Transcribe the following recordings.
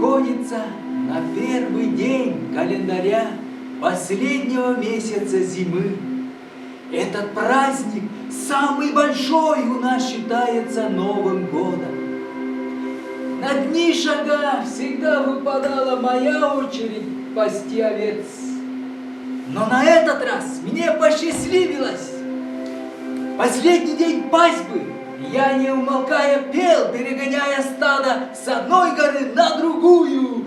приходится на первый день календаря последнего месяца зимы. Этот праздник самый большой у нас считается Новым годом. На дни шага всегда выпадала моя очередь пасти овец. Но на этот раз мне посчастливилось. Последний день пасьбы я, не умолкая, пел, перегоняя стадо с одной горы на другую.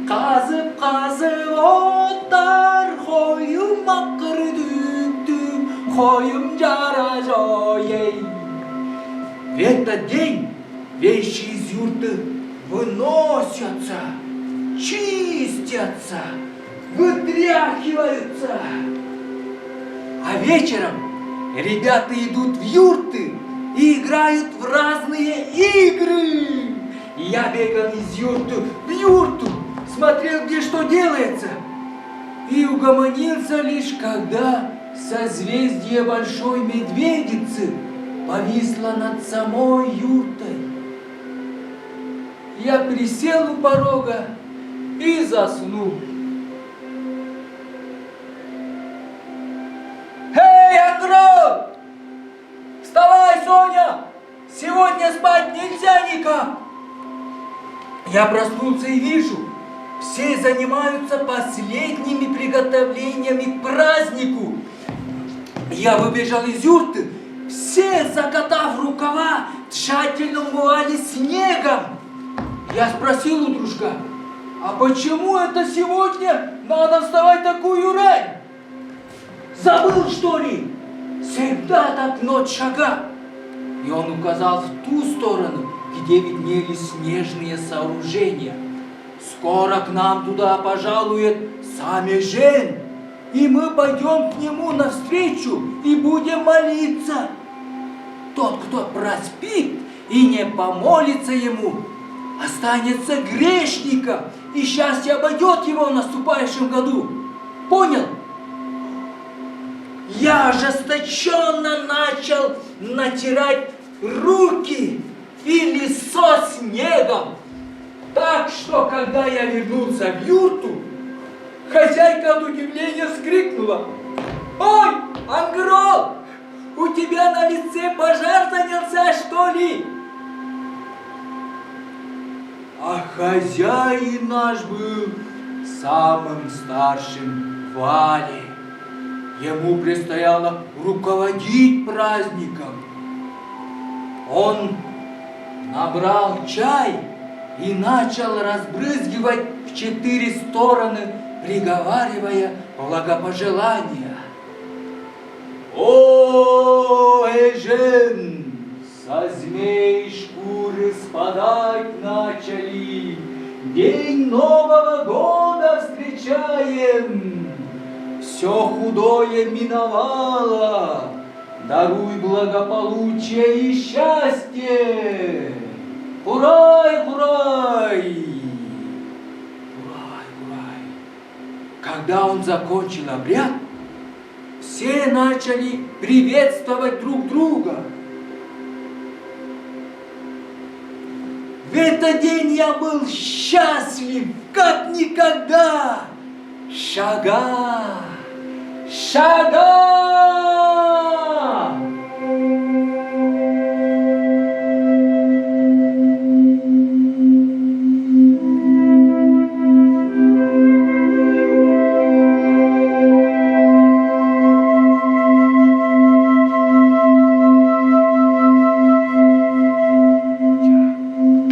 Қазып-қазып оттар, қойым ақыр дүк-дүк, қойым жара-жой. В этот день вещи из юрты выносятся, чистятся, вытряхиваются. А вечером ребята идут в юрты и играют в разные игры. Я бегал из юрты в юрту, смотрел, где что делается, и угомонился лишь когда созвездие Большой Медведицы повисло над самой юртой. Я присел у порога и заснул. Эй, Андро! Вставай, Соня! Сегодня спать нельзя никак! Я проснулся и вижу, все занимаются последними приготовлениями к празднику. Я выбежал из юрты, все, закатав рукава, тщательно умывали снегом. Я спросил у дружка, а почему это сегодня надо вставать такую рань? Забыл, что ли? Всегда так ночь шага. И он указал в ту сторону, где виднелись снежные сооружения. Скоро к нам туда пожалует Самежен, и мы пойдем к нему навстречу и будем молиться. Тот, кто проспит и не помолится ему, останется грешником, и счастье обойдет его в наступающем году. Понял? Я ожесточенно начал натирать руки и лицо снегом. Так что, когда я вернулся в юрту, хозяйка от удивления вскрикнула: «Ой, Ангро, у тебя на лице пожар занялся, что ли?» А хозяин наш был самым старшим в Вале. Ему предстояло руководить праздником. Он набрал чай и начал разбрызгивать в 4 стороны, приговаривая благопожелания. «О, Эжен, со змей шкуры спадать начали, день Нового года встречаем. Все худое миновало, даруй благополучие и счастье! Хурай, хурай! Хурай, хурай!» Когда он закончил обряд, все начали приветствовать друг друга. В этот день я был счастлив, как никогда. Шага! Шага!